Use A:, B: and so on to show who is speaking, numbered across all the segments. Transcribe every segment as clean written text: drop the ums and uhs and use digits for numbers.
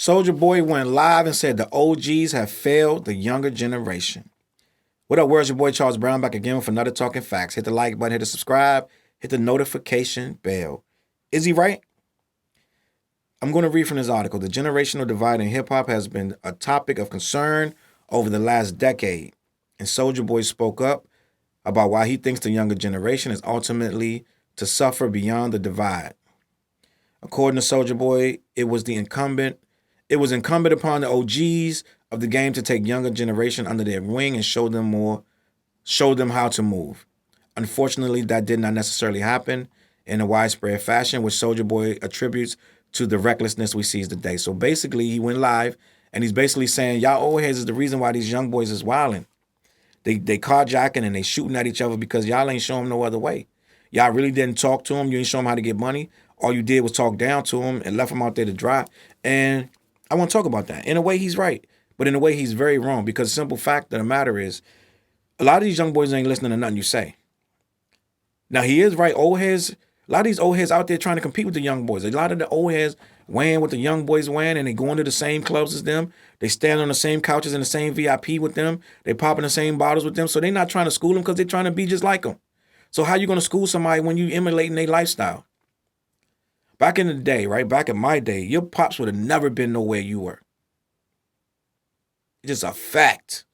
A: Soulja Boy went live and said the OGs have failed the younger generation. What up, world? Your boy Charles Brown back again with another Talking Facts. Hit the like button, hit the subscribe, hit the notification bell. Is he right? I'm going to read from this article. The generational divide in hip-hop has been a topic of concern over the last decade. And Soulja Boy spoke up about why he thinks the younger generation is ultimately to suffer beyond the divide. According to Soulja Boy, it was incumbent upon the OGs of the game to take younger generation under their wing and show them how to move. Unfortunately, that did not necessarily happen in a widespread fashion, which Soulja Boy attributes to the recklessness we see today. So basically, he went live and he's basically saying, y'all old heads is the reason why these young boys is wilding. They carjacking and they shooting at each other because y'all ain't showing them no other way. Y'all really didn't talk to them. You ain't show them how to get money. All you did was talk down to them and left them out there to dry. And I want to talk about that. In a way, he's right. But in a way, he's very wrong, because the simple fact of the matter is a lot of these young boys ain't listening to nothing you say. Now, he is right. Old heads, a lot of these old heads out there trying to compete with the young boys. A lot of the old heads wearing what the young boys wearing, and they going to the same clubs as them. They stand on the same couches in the same VIP with them. They popping the same bottles with them. So they're not trying to school them because they're trying to be just like them. So how you going to school somebody when you emulating their lifestyle? Back in the day, right? Back in my day, your pops would have never been nowhere you were. It's just a fact.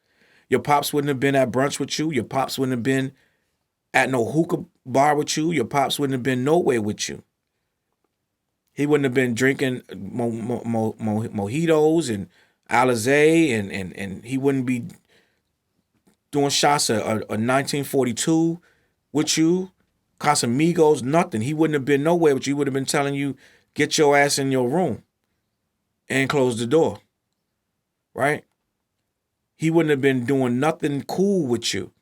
A: Your pops wouldn't have been at brunch with you. Your pops wouldn't have been at no hookah bar with you. Your pops wouldn't have been nowhere with you. He wouldn't have been drinking mojitos and Alizé, and he wouldn't be doing shots of 1942 with you. Casamigos, nothing. He wouldn't have been nowhere with you. He would have been telling you, get your ass in your room and close the door, right? He wouldn't have been doing nothing cool with you,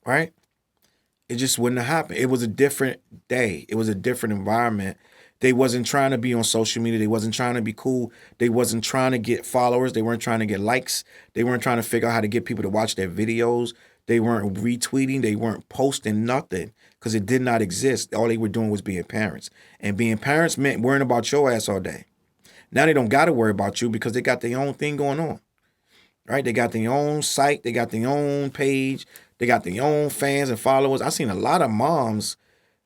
A: right? It just wouldn't have happened. It was a different day. It was a different environment. They wasn't trying to be on social media. They wasn't trying to be cool. They wasn't trying to get followers. They weren't trying to get likes. They weren't trying to figure out how to get people to watch their videos. They weren't retweeting. They weren't posting nothing because it did not exist. All they were doing was being parents. And being parents meant worrying about your ass all day. Now they don't got to worry about you because they got their own thing going on, right? They got their own site. They got their own page. They got their own fans and followers. I've seen a lot of moms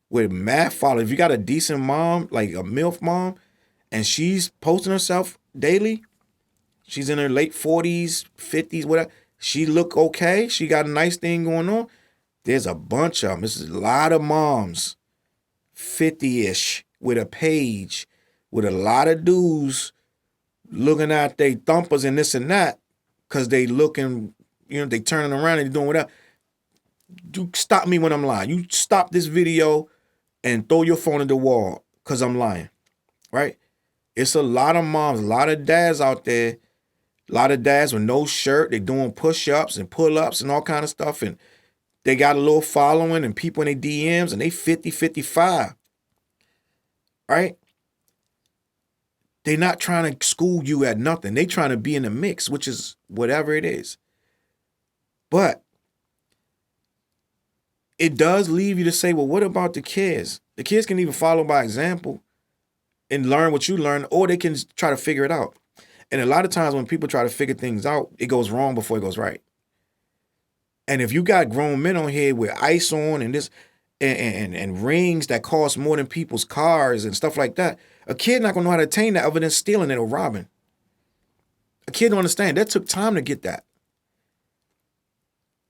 A: with mad followers. If you got a decent mom, like a MILF mom, and she's posting herself daily, she's in her late 40s, 50s, whatever, she look okay, she got a nice thing going on, there's a bunch of them. This is a lot of moms, 50-ish, with a page, with a lot of dudes looking at they thumpers and this and that, because they looking, they turning around and doing whatever. You stop me when I'm lying. You stop this video and throw your phone at the wall because I'm lying, right? It's a lot of moms, a lot of dads out there, a lot of dads with no shirt. They doing push-ups and pull-ups and all kind of stuff, and they got a little following and people in their DMs, and they 50, 55, right? They're not trying to school you at nothing. They trying to be in the mix, which is whatever it is. But it does leave you to say, well, what about the kids? The kids can even follow by example and learn what you learn, or they can try to figure it out. And a lot of times when people try to figure things out, it goes wrong before it goes right. And if you got grown men on here with ice on and this and rings that cost more than people's cars and stuff like that, a kid not gonna know how to attain that other than stealing it or robbing. A kid don't understand. That took time to get that.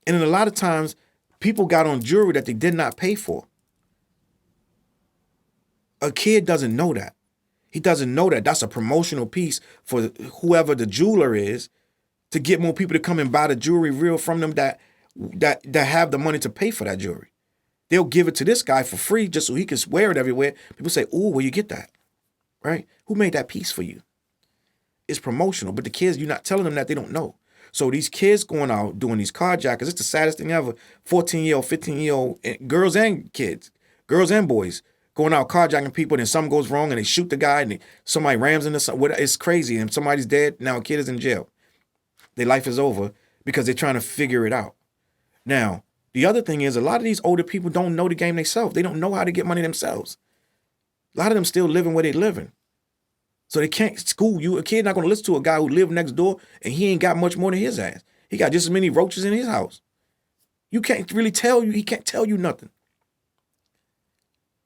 A: And then a lot of times, people got on jewelry that they did not pay for. A kid doesn't know that. He doesn't know that that's a promotional piece for whoever the jeweler is to get more people to come and buy the jewelry real from them that have the money to pay for that jewelry. They'll give it to this guy for free just so he can wear it everywhere. People say, ooh, where you get that? Right? Who made that piece for you? It's promotional, but the kids, you're not telling them that, they don't know. So these kids going out doing these carjackers, it's the saddest thing ever. 14-year-old, 15-year-old, girls and kids, girls and boys, going out carjacking people, then something goes wrong and they shoot the guy and somebody rams into something. It's crazy, and somebody's dead. Now a kid is in jail. Their life is over because they're trying to figure it out. Now, the other thing is a lot of these older people don't know the game themselves. They don't know how to get money themselves. A lot of them still living where they're living. So they can't school you. A kid not gonna listen to a guy who lived next door and he ain't got much more than his ass. He got just as many roaches in his house. You can't really tell you, he can't tell you nothing.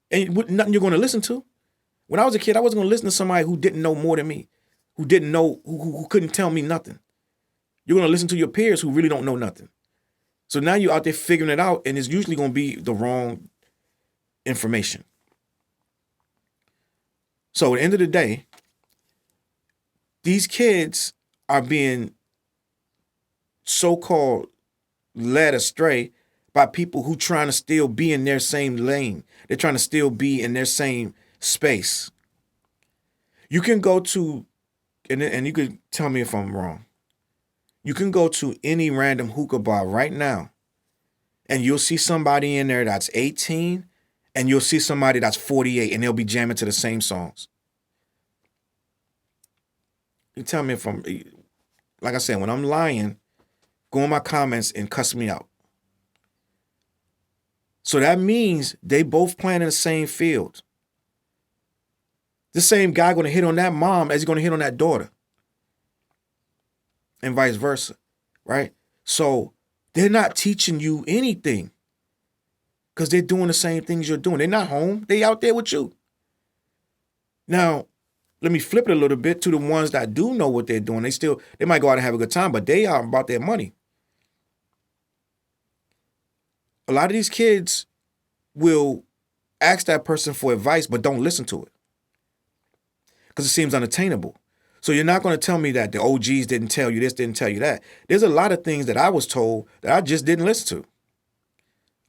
A: And nothing you're gonna listen to. When I was a kid, I wasn't gonna listen to somebody who didn't know more than me, who didn't know, who couldn't tell me nothing. You're gonna listen to your peers who really don't know nothing. So now you're out there figuring it out, and it's usually gonna be the wrong information. So at the end of the day, these kids are being so-called led astray by people who trying to still be in their same lane. They're trying to still be in their same space. You can go to, and you could tell me if I'm wrong. You can go to any random hookah bar right now, and you'll see somebody in there that's 18, and you'll see somebody that's 48, and they'll be jamming to the same songs. You tell me if I'm, like I said, when I'm lying, go in my comments and cuss me out. So that means they both playing in the same field. The same guy going to hit on that mom as he's going to hit on that daughter. And vice versa, right? So they're not teaching you anything because they're doing the same things you're doing. They're not home. They out there with you. Now, let me flip it a little bit to the ones that do know what they're doing. They might go out and have a good time, but they are about their money. A lot of these kids will ask that person for advice, but don't listen to it because it seems unattainable. So you're not going to tell me that the OGs didn't tell you this, didn't tell you that. There's a lot of things that I was told that I just didn't listen to.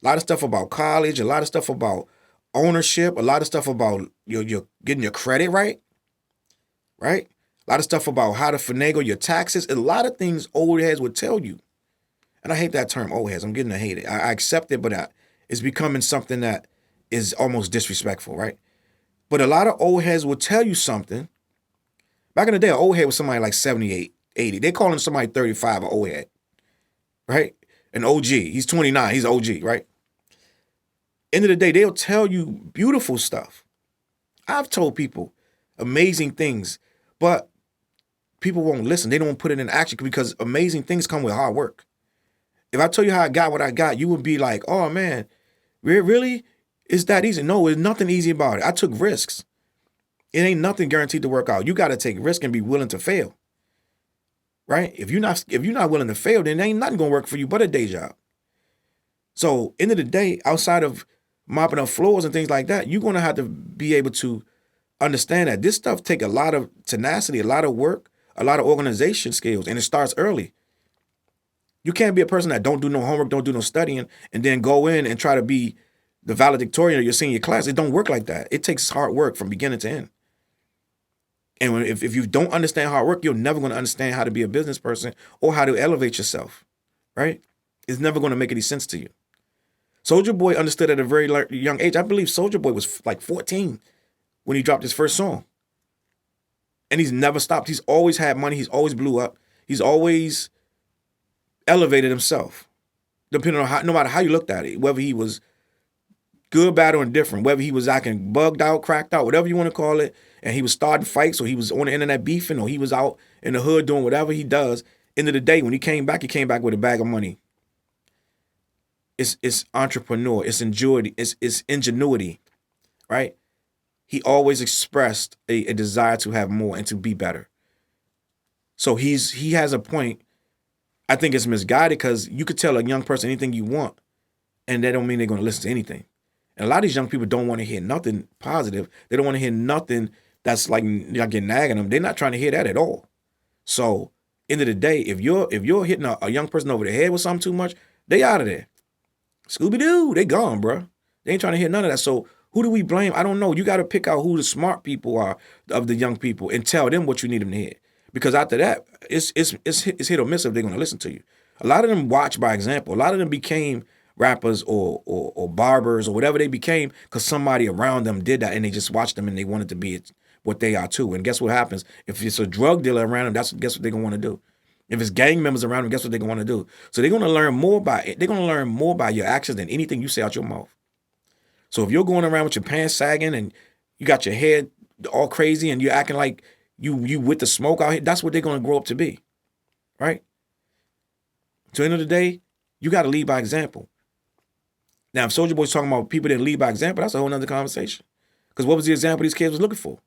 A: A lot of stuff about college, a lot of stuff about ownership, a lot of stuff about your getting your credit right? A lot of stuff about how to finagle your taxes. A lot of things old heads would tell you. And I hate that term, old heads. I'm getting to hate it. I accept it, but it's becoming something that is almost disrespectful, right? But a lot of old heads will tell you something. Back in the day, an old head was somebody like 78, 80. They calling somebody 35 an old head, right? An OG. He's 29. He's an OG, right? End of the day, they'll tell you beautiful stuff. I've told people amazing things, but people won't listen. They don't put it in action because amazing things come with hard work. If I tell you how I got what I got, you would be like, oh, man, really? It's that easy? No, there's nothing easy about it. I took risks. It ain't nothing guaranteed to work out. You got to take risk and be willing to fail, right? If you're not willing to fail, then ain't nothing going to work for you but a day job. So end of the day, outside of mopping up floors and things like that, you're going to have to be able to understand that this stuff take a lot of tenacity, a lot of work, a lot of organization skills, and it starts early. You can't be a person that don't do no homework, don't do no studying, and then go in and try to be the valedictorian of your senior class. It don't work like that. It takes hard work from beginning to end. And if you don't understand hard work, you're never going to understand how to be a business person or how to elevate yourself, right? It's never going to make any sense to you. Soulja Boy understood at a very young age. I believe Soulja Boy was like 14 when he dropped his first song. And he's never stopped. He's always had money. He's always blew up. He's always elevated himself, depending on how, no matter how you looked at it, whether he was good, bad, or indifferent, whether he was acting bugged out, cracked out, whatever you want to call it, and he was starting fights, or he was on the internet beefing, or he was out in the hood doing whatever he does. End of the day, when he came back with a bag of money. It's entrepreneur, it's ingenuity, right? He always expressed a desire to have more and to be better. So he has a point. I think it's misguided because you could tell a young person anything you want, and that don't mean they're going to listen to anything. And a lot of these young people don't want to hear nothing positive. They don't want to hear nothing that's like getting nagging them. They're not trying to hear that at all. So, end of the day, if you're hitting a young person over the head with something too much, they out of there. Scooby-Doo, they gone, bro. They ain't trying to hear none of that. So, who do we blame? I don't know. You got to pick out who the smart people are of the young people and tell them what you need them to hear. Because after that, it's hit or miss if they're going to listen to you. A lot of them watch by example. A lot of them became rappers or barbers or whatever they became because somebody around them did that and they just watched them and they wanted to be what they are too. And guess what happens? If it's a drug dealer around them, guess what they're going to want to do? If it's gang members around them, guess what they're going to want to do? So they're going to learn more by your actions than anything you say out your mouth. So if you're going around with your pants sagging and you got your head all crazy and you're acting like you with the smoke out here, that's what they're gonna grow up to be. Right? To the end of the day, you gotta lead by example. Now, if Soulja Boy's talking about people that lead by example, that's a whole nother conversation. Because what was the example these kids was looking for?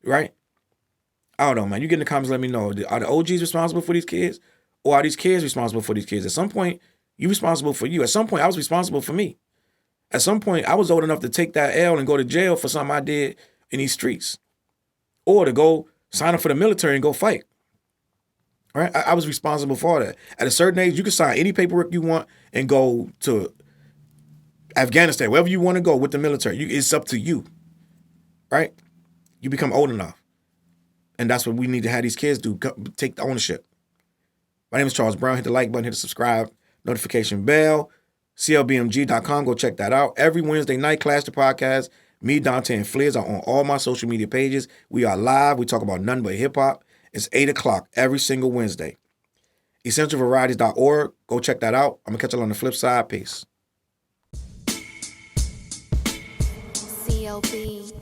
A: Right? I don't know, man. You get in the comments, let me know. Are the OGs responsible for these kids? Or are these kids responsible for these kids? At some point, you responsible for you. At some point, I was responsible for me. At some point, I was old enough to take that L and go to jail for something I did in these streets. Or to go sign up for the military and go fight. Right? I was responsible for that. At a certain age, you can sign any paperwork you want and go to Afghanistan, wherever you want to go with the military. It's up to you. Right? You become old enough. And that's what we need to have these kids do. Take the ownership. My name is Challz Brown. Hit the like button, hit the subscribe, notification bell, CLBMG.com. Go check that out. Every Wednesday night, Clash the Podcast. Me, Dante, and Fleers are on all my social media pages. We are live. We talk about nothing but hip-hop. It's 8 o'clock every single Wednesday. EssentialVarieties.org. Go check that out. I'm going to catch you on the flip side. Peace.
B: CLB.